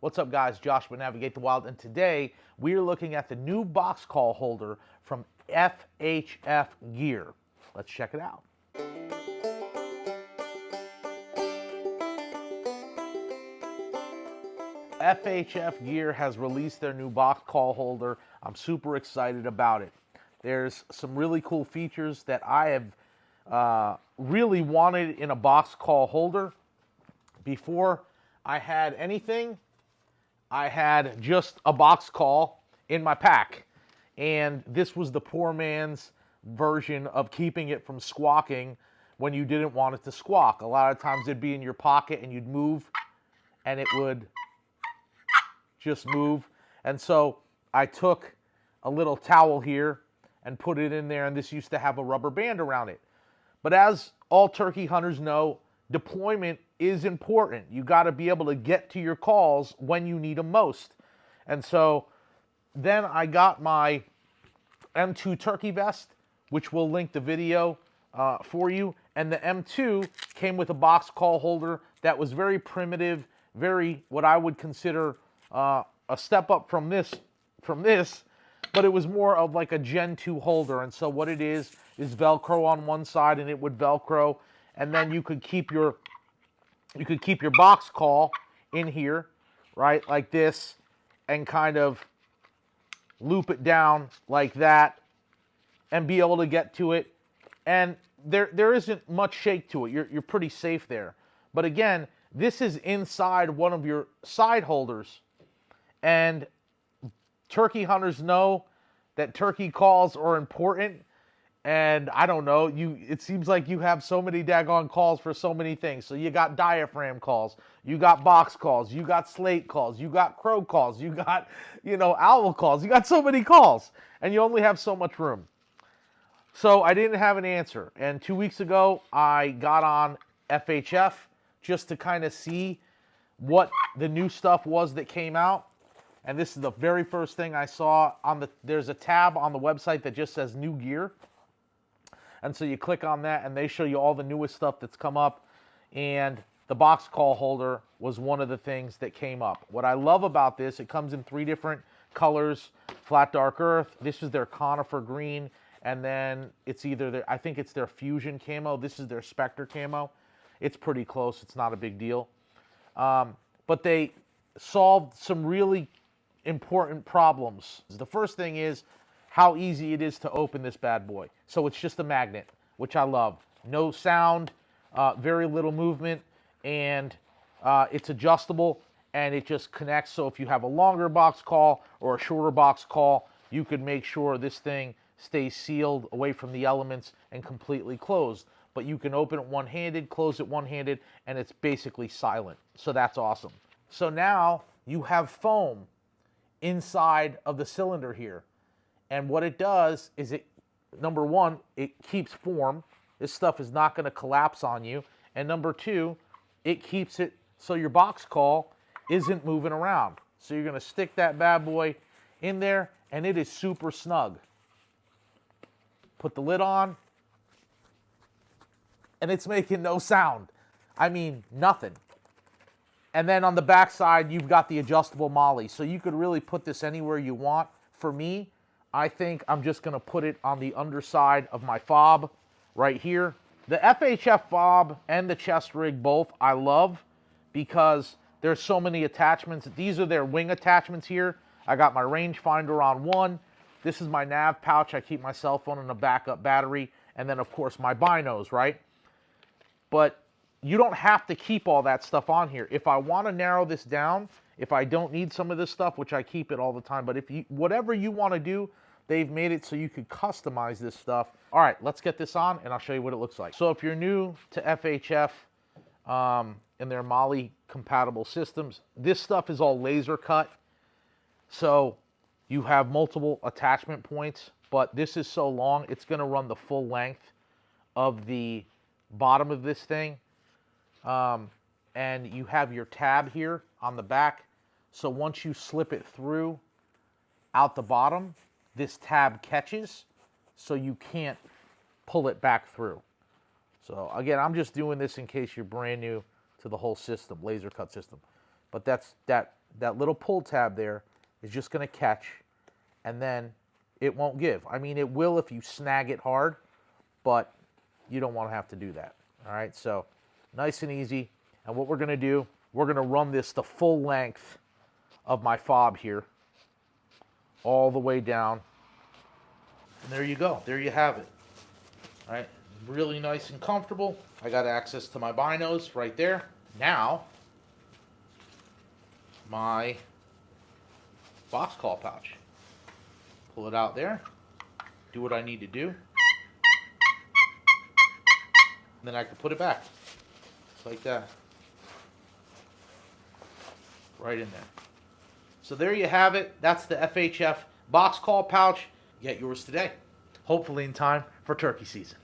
What's up, guys? Josh with Navigate the Wild, and today we are looking at the new box call holder from FHF Gear. Let's check it out. FHF Gear has released their new box call holder. I'm super excited about it. There's some really cool features that I have really wanted in a box call holder. Before I had anything, I had just a box call in my pack, and this was the poor man's version of keeping it from squawking when you didn't want it to squawk. A lot of times it'd be in your pocket and you'd move and it would just move. And so I took a little towel here and put it in there, and this used to have a rubber band around it. But as all turkey hunters know, deployment is important. You got to be able to get to your calls when you need them most. And so then I got my M2 turkey vest, which we'll link the video for you. And the M2 came with a box call holder that was very primitive, very what I would consider a step up from this, but it was more of like a Gen 2 holder. And so what it is Velcro on one side, and it would Velcro, and then you could keep your box call in here, right, like this, and kind of loop it down like that and be able to get to it. And there isn't much shake to it. You're pretty safe there. But again, this is inside one of your side holders, and turkey hunters know that turkey calls are important. And I don't know, it seems like you have so many daggone calls for so many things. So you got diaphragm calls, you got box calls, you got slate calls, you got crow calls, you got, owl calls. You got so many calls, and you only have so much room. So I didn't have an answer. And 2 weeks ago, I got on FHF just to kind of see what the new stuff was that came out. And this is the very first thing I saw there's a tab on the website that just says new gear. And so you click on that, and they show you all the newest stuff that's come up. And the box call holder was one of the things that came up. What I love about this, it comes in 3 different colors: flat dark earth, this is their conifer green, and then it's either I think it's their fusion camo. This is their Spectre camo. It's pretty close. It's not a big deal. But they solved some really important problems. The first thing is how easy it is to open this bad boy. So it's just a magnet, which I love. No sound, very little movement, and it's adjustable, and it just connects. So if you have a longer box call or a shorter box call, you could make sure this thing stays sealed away from the elements and completely closed. But you can open it one-handed, close it one-handed, and it's basically silent. So that's awesome. So now you have foam inside of the cylinder here. And what it does is number one, it keeps form. This stuff is not going to collapse on you. And number two, it keeps it so your box call isn't moving around. So you're going to stick that bad boy in there, and it is super snug. Put the lid on, and it's making no sound. I mean, nothing. And then on the back side, you've got the adjustable molly. So you could really put this anywhere you want. For me, I think I'm just going to put it on the underside of my fob right here. The FHF fob and the chest rig both I love because there's so many attachments. These are their wing attachments here. I got my rangefinder on one. This is my nav pouch. I keep my cell phone and a backup battery. And then, of course, my binos, right? But you don't have to keep all that stuff on here. If I want to narrow this down, if I don't need some of this stuff, which I keep it all the time, but whatever you want to do, they've made it so you can customize this stuff. All right, let's get this on, and I'll show you what it looks like. So if you're new to FHF and their Molly compatible systems, this stuff is all laser cut. So you have multiple attachment points, but this is so long, it's going to run the full length of the bottom of this thing. And you have your tab here on the back. So once you slip it through out the bottom, this tab catches, so you can't pull it back through. So again, I'm just doing this in case you're brand new to the whole system, laser cut system. But that that little pull tab there is just going to catch, and then it won't give. I mean, it will if you snag it hard, but you don't want to have to do that. All right, so nice and easy. And what we're going to do, we're going to run this the full length of my fob here, all the way down. And there you go. There you have it. All right, really nice and comfortable. I got access to my binos right there. Now, my box call pouch. Pull it out there. Do what I need to do. And then I can put it back. Just like that. Right in there. So there you have it. That's the FHF box call pouch. Get yours today. Hopefully in time for turkey season.